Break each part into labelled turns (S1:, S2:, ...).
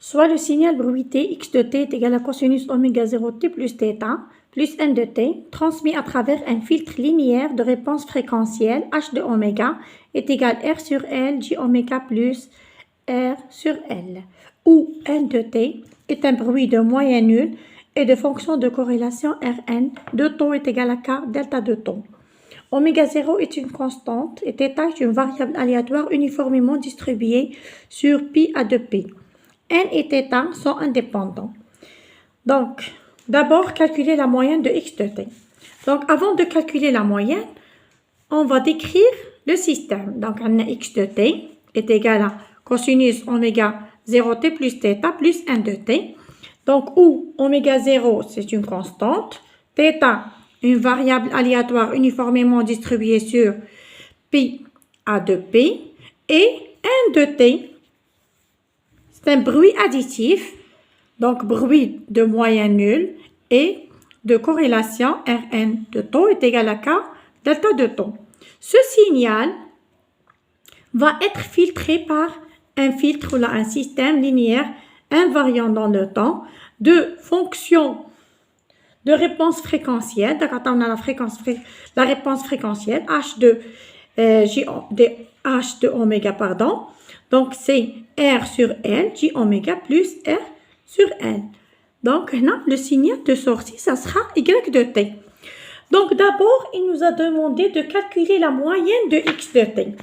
S1: soit le signal bruité x de t est égal à cosinus oméga 0 t plus θ plus n de t transmis à travers un filtre linéaire de réponse fréquentielle h de oméga est égal à r sur L j oméga plus r sur L, où n de t est un bruit de moyenne nulle et de fonction de corrélation Rn de taux est égal à k delta de taux. Oméga 0 est une constante et θ est une variable aléatoire uniformément distribuée sur pi à 2p. N et θ sont indépendants. Donc, d'abord, calculer la moyenne de x de t. Donc, avant de calculer la moyenne, on va décrire le système. Donc, on a x de t est égal à cosinus oméga 0t plus θ plus n de t. Donc, où oméga 0, c'est une constante, θ, une variable aléatoire uniformément distribuée sur pi à 2p, et n de t, c'est un bruit additif, donc bruit de moyenne nulle, et de corrélation Rn de taux est égal à k delta de taux. Ce signal va être filtré par un filtre ou un système linéaire invariant dans le temps de fonction de réponse fréquentielle. Donc, on a la réponse fréquentielle H de H de oméga, pardon. Donc, c'est R sur L, J oméga plus R sur L. Donc, là, le signal de sortie, ça sera Y de T. Donc, d'abord, il nous a demandé de calculer la moyenne de X de T.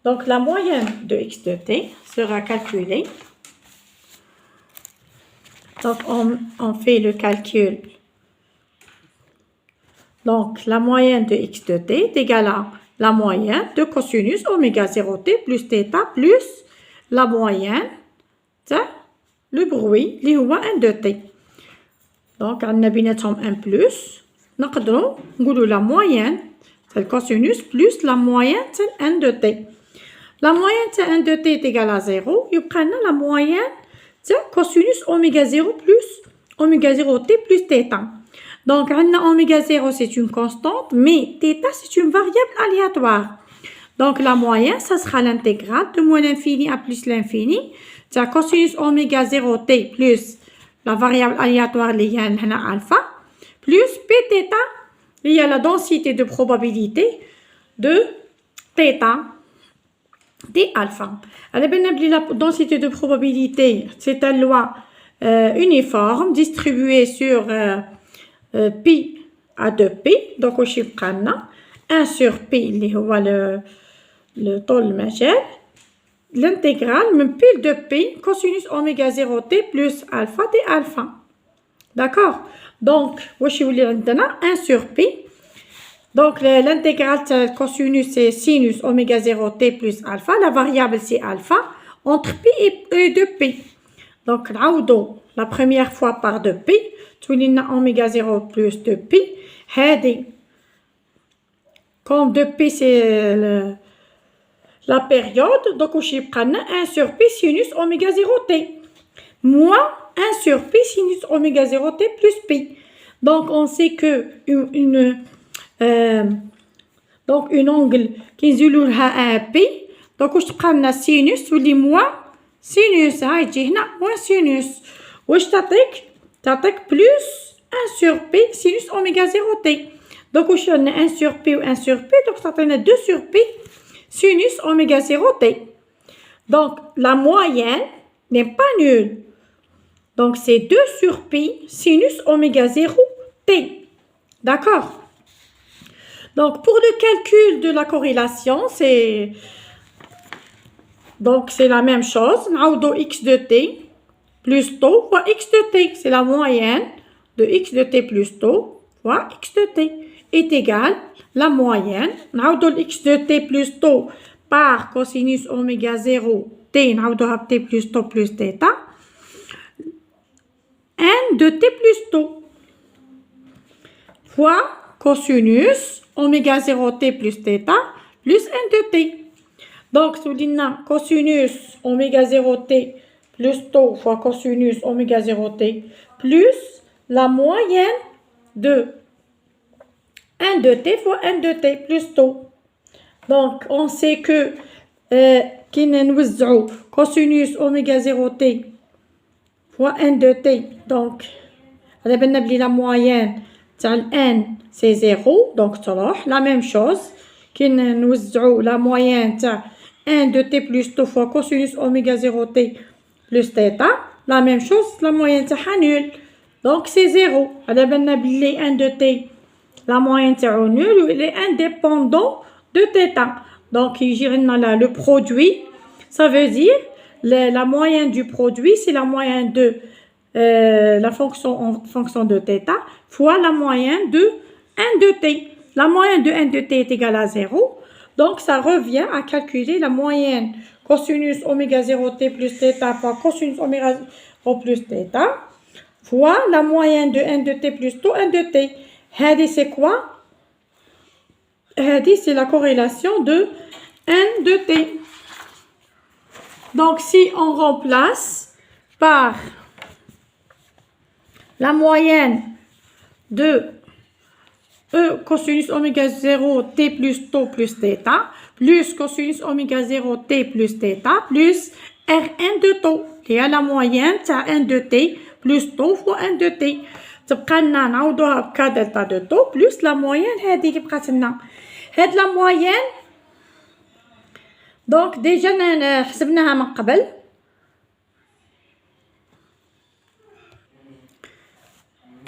S1: Donc, la moyenne de X de T sera calculée. Donc, on fait le calcul. Donc, la moyenne de x de t est égale à la moyenne de cosinus oméga 0t plus θ plus la moyenne de le bruit اللي هو n de t. Donc, عندنا بيناتهم 1 plus. نقدروا نقولوا la moyenne c'est le cosinus plus la moyenne c'est n de t. La moyenne c'est n de t est égale à 0. يبقى لنا la moyenne c'est cosinus oméga 0 plus oméga 0t plus θ. Donc, oméga 0, c'est une constante, mais θ, c'est une variable aléatoire. Donc, la moyenne, ça sera l'intégrale de moins l'infini à plus l'infini. C'est cosinus oméga 0t plus la variable aléatoire liée à alpha, plus pθ, liée à la densité de probabilité de θ d alpha. Alors, la densité de probabilité, c'est une loi uniforme distribuée sur pi à 2p. Donc, au chiffre 1 sur pi, le taux majeur, l'intégrale, même pi de pi, cosinus oméga 0t plus alpha d alpha. D'accord? Donc, au chiffre 1 sur pi. Donc, l'intégrale cosinus, c'est sinus oméga 0t plus alpha. La variable, c'est alpha, entre pi et 2pi. Donc, la première fois par 2pi. تولينا oméga 0 plus 2pi. هذه comme 2pi c'est la période, donc واش يبقى لنا 1 sur pi sinus oméga 0t moins 1 sur pi sinus oméga 0t plus pi. Donc on sait que donc une angle qui نزيدو لها 1 pi, donc واش تبقى لنا sinus تولي moins sinus. ها يجي هنا moins sinus. واش تعطيك plus 1 sur pi sinus oméga 0t. Donc, on a 1 sur pi ou 1 sur pi, donc ça donne 2 sur pi sinus oméga 0t. Donc, la moyenne n'est pas nulle. Donc, c'est 2 sur pi sinus oméga 0t. D'accord? Donc, pour le calcul de la corrélation, c'est la même chose. On a x de t plus taux fois x de t. C'est la moyenne de x de t plus taux fois x de t est égal la moyenne. On a x de t plus taux par cosinus oméga 0 t. On a t plus taux plus θ. N de t plus taux fois cosinus oméga 0 t plus θ plus n de t. Donc, cosinus oméga 0 t plus taux fois cosinus oméga 0t plus la moyenne de n de t fois n de t plus taux. Donc, on sait que qui nous cosinus oméga 0t fois n de t. Donc, la moyenne de n, c'est 0. Donc, la même chose. Qui nous a la moyenne de 1 de t plus 2 fois cosinus oméga 0 t plus θ. La même chose, la moyenne de nul. Donc, c'est 0. Alors, 1 de t, la moyenne est nulle, il est indépendant de θ. Donc, il y a là le produit. Ça veut dire la moyenne du produit, c'est la moyenne de la fonction en fonction de θ fois la moyenne de 1 de t. La moyenne de 1 de t est égale à 0. Donc, ça revient à calculer la moyenne cosinus oméga 0 t plus θ fois cosinus oméga 0 plus θ fois la moyenne de 1 de t plus 2 1 de t. Hadi, c'est quoi? Hadi, c'est la corrélation de 1 de t. Donc, si on remplace par la moyenne de E cosinus oméga 0 t plus tau plus θ plus cosinus oméga 0 t plus θ plus Rn de tau qui est la moyenne تاع 1 de t plus tau fois 1 de t. تبقى لنا نعوضوها بكا دلتا دو تو بلس لا موين هذه اللي بقات لنا. هاد لا موين دونك ديجا حسبناها من قبل.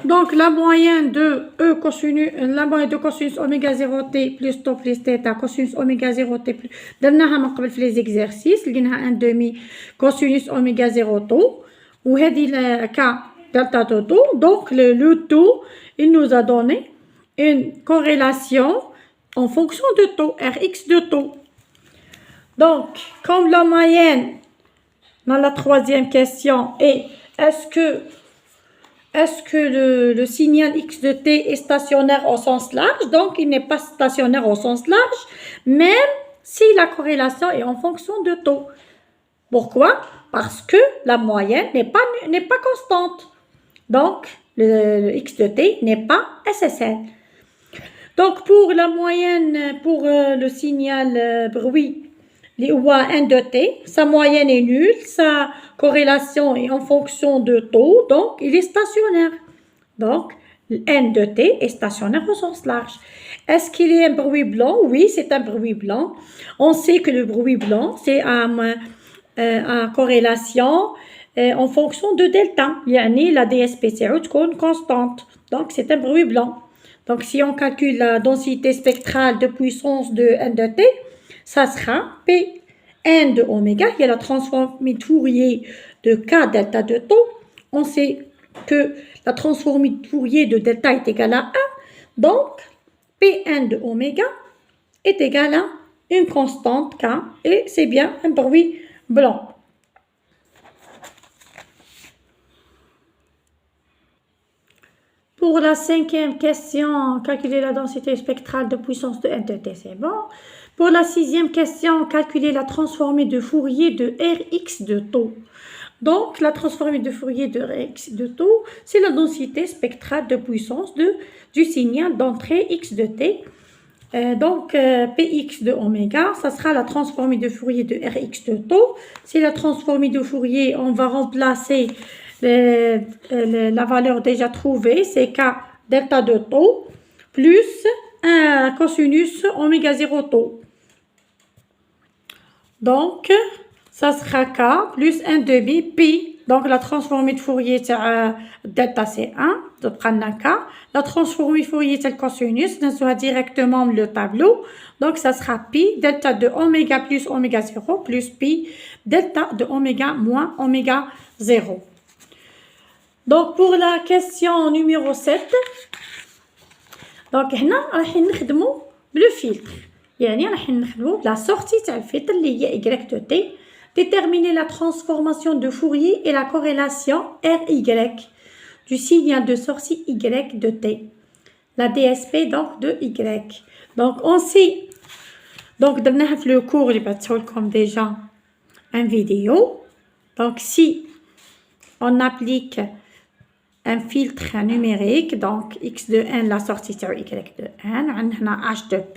S1: Donc, la moyenne de E cosinus, la moyenne de cosinus oméga 0 t plus tau plus θ cosinus oméga 0 t plus درناها من قبل في les exercices لقيناها 1 demi cosinus oméga 0 tau وهذه كا delta de tau. Donc, le tau, il nous a donné une corrélation en fonction de tau, Rx de tau. Donc, comme la moyenne dans la troisième question est est-ce que le signal x de t est stationnaire au sens large? Donc, il n'est pas stationnaire au sens large, même si la corrélation est en fonction de tau. Pourquoi? Parce que la moyenne n'est pas constante. Donc, le x de t n'est pas SSL. Donc, pour la moyenne, pour le signal bruit, les 1 de t, sa moyenne est nulle, sa corrélation est en fonction de tau, donc il est stationnaire. Donc, n de t est stationnaire au sens large. Est-ce qu'il est un bruit blanc? Oui, c'est un bruit blanc. On sait que le bruit blanc, c'est à corrélation en fonction de delta. La DSP c'est constante. Donc, c'est un bruit blanc. Donc, si on calcule la densité spectrale de puissance de n de t, ça sera Pn de oméga. Il y a la transformée de Fourier de K delta de tau. On sait que la transformée de Fourier de delta est égale à 1. Donc, Pn de oméga est égal à une constante K. Et c'est bien un bruit blanc. Pour la cinquième question, calculer la densité spectrale de puissance de n de t, c'est bon. Pour la sixième question, calculer la transformée de Fourier de Rx de tau. Donc, la transformée de Fourier de Rx de tau, c'est la densité spectrale de puissance du signal d'entrée x de t. Donc, Px de oméga, ça sera la transformée de Fourier de Rx de tau. C'est la transformée de Fourier, on va remplacer la valeur déjà trouvée, c'est K delta de tau plus un cosinus oméga 0 tau. Donc, ça sera K plus 1 demi pi. Donc, la transformée de Fourier, delta c'est 1. Donc, prendre K. La transformée de Fourier, c'est le cosinus. On sera directement le tableau. Donc, ça sera pi delta de oméga plus oméga 0 plus pi delta de oméga moins oméga 0. Donc, pour la question numéro 7, donc, هنا راح نخدموا بالفلتر. يعني راح نخدموا la sortie تاع الفلتر اللي هي y de t. Déterminer la transformation de Fourier et la corrélation RY du signal de sortie y de t. La DSP donc de y. Donc, on sait. Donc, درناها في le cours اللي بعثته لكم déjà un vidéo. Donc, si on applique un filtre numérique, donc x de n, la sortie sur y de n, on a h de p.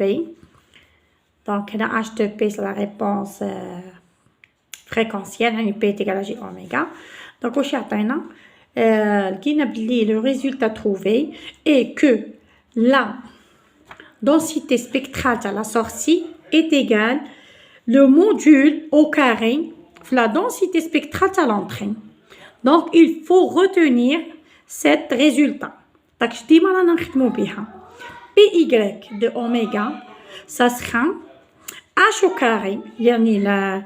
S1: Donc, h de p, c'est la réponse fréquentielle, يعني P est égal à J oméga. Donc, واش يعطينا لقينا بلي le résultat trouvé est que la densité spectrale à la sortie est égale le module au carré de la densité spectrale à l'entrée. Donc, il faut retenir cet résultat. Donc, je dis maintenant PY de oméga, ça sera H au carré, yani la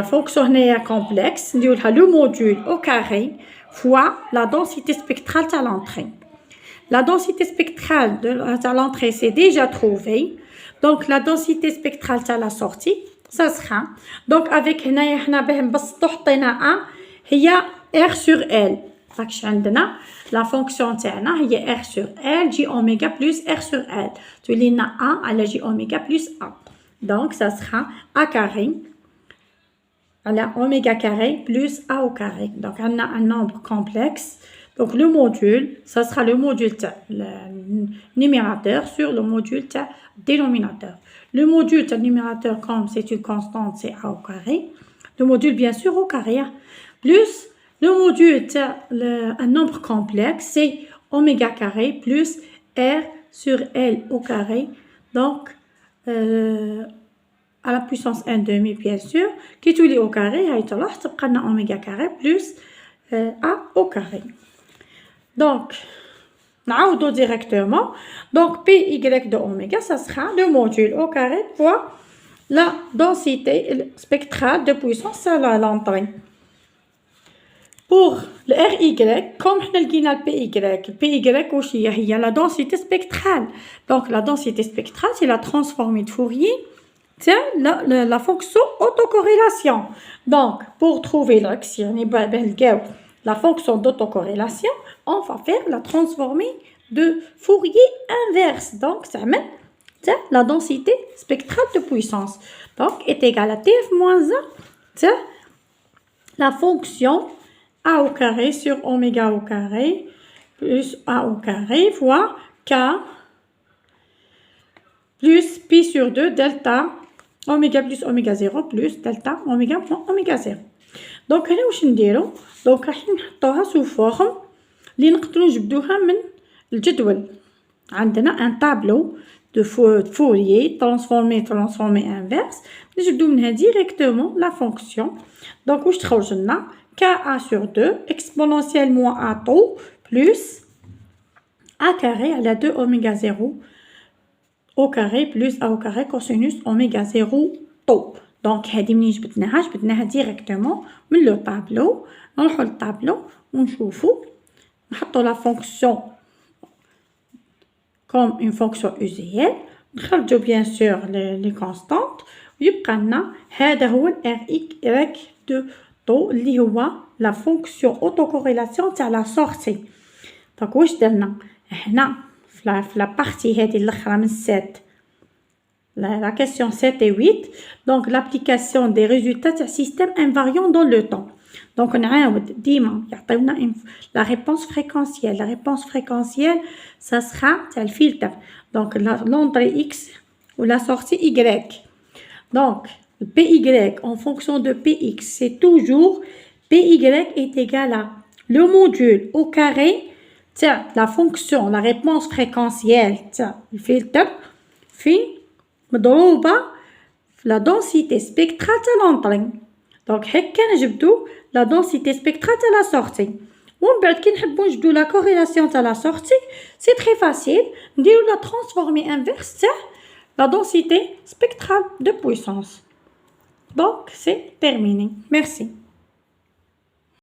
S1: fonction complexe, le module au carré fois la densité spectrale à l'entrée. La densité spectrale à l'entrée, c'est déjà trouvé. Donc, la densité spectrale à la sortie, ça sera. Donc, avec il y a R sur L. La fonction il y a R sur L, J oméga plus R sur L. Tu l'as A à la J oméga plus A. Donc, ça sera A carré à la oméga carré plus A au carré. Donc, on a un nombre complexe. Donc, le module, ça sera le module le numérateur sur le module dénominateur. Le module numérateur, comme c'est une constante, c'est A au carré. Le module, bien sûr, au carré. Plus le module, un nombre complexe, c'est oméga carré plus R sur L au carré. Donc, à la puissance 1 demi, bien sûr, qui tout est au carré, il y a oméga carré plus A au carré. Donc, نعاودو directement. Donc, PY de oméga, ça sera le module au carré fois la densité spectrale de puissance à l'entrée. Pour le RY, comme on a le PY, il y a la densité spectrale. Donc, la densité spectrale, c'est la transformée de Fourier, c'est la fonction autocorrélation. Donc, pour trouver l'axiome, la fonction d'autocorrélation, on va faire la transformée de Fourier inverse. Donc, ça met la densité spectrale de puissance. Donc, est égale à TF moins 1, la fonction A au carré sur oméga au carré plus A au carré fois K plus pi sur 2 delta oméga plus oméga 0 plus delta oméga moins oméga 0. Donc, هنا واش نديرو؟ دونك راح نحطوها سو فورم اللي نقدروا نجبدوها من الجدول. عندنا ان طابلو de Fourier transformé inverse. نجبدو منها directement la fonction. Donc, واش تخرج لنا؟ KA sur 2 exponentielle moins A tau plus A carré à la 2 oméga 0 au carré plus A au carré cosinus oméga 0 tau. Donc, هذه منين جبدناها directement من le tableau. نروحو للطابلو ونشوفو نحطو la fonction comme une fonction usuelle. نخرجو bien sûr les constantes ويبقى لنا هذا هو ال RY de tau اللي هو la fonction autocorrélation تاع la sortie. Donc, واش درنا هنا في la partie هذه الاخرى من 7 la question 7 et 8, donc l'application des résultats d'un système invariant dans le temps. Donc, on a la réponse fréquentielle. La réponse fréquentielle, ça sera le filtre. Donc, l'entrée X ou la sortie Y. Donc, PY en fonction de PX, c'est toujours PY est égal à le module au carré, la fonction, la réponse fréquentielle, le filtre, مضروبة في la densité spectrale à l'entrée. Donc, هكا نجبدو la densité spectrale à la sortie. ومن بعد كي نحبو نجبدو la corrélation à la sortie, c'est très facile. نديرو la transformée inverse تاع la densité spectrale de puissance. Donc, c'est terminé. Merci.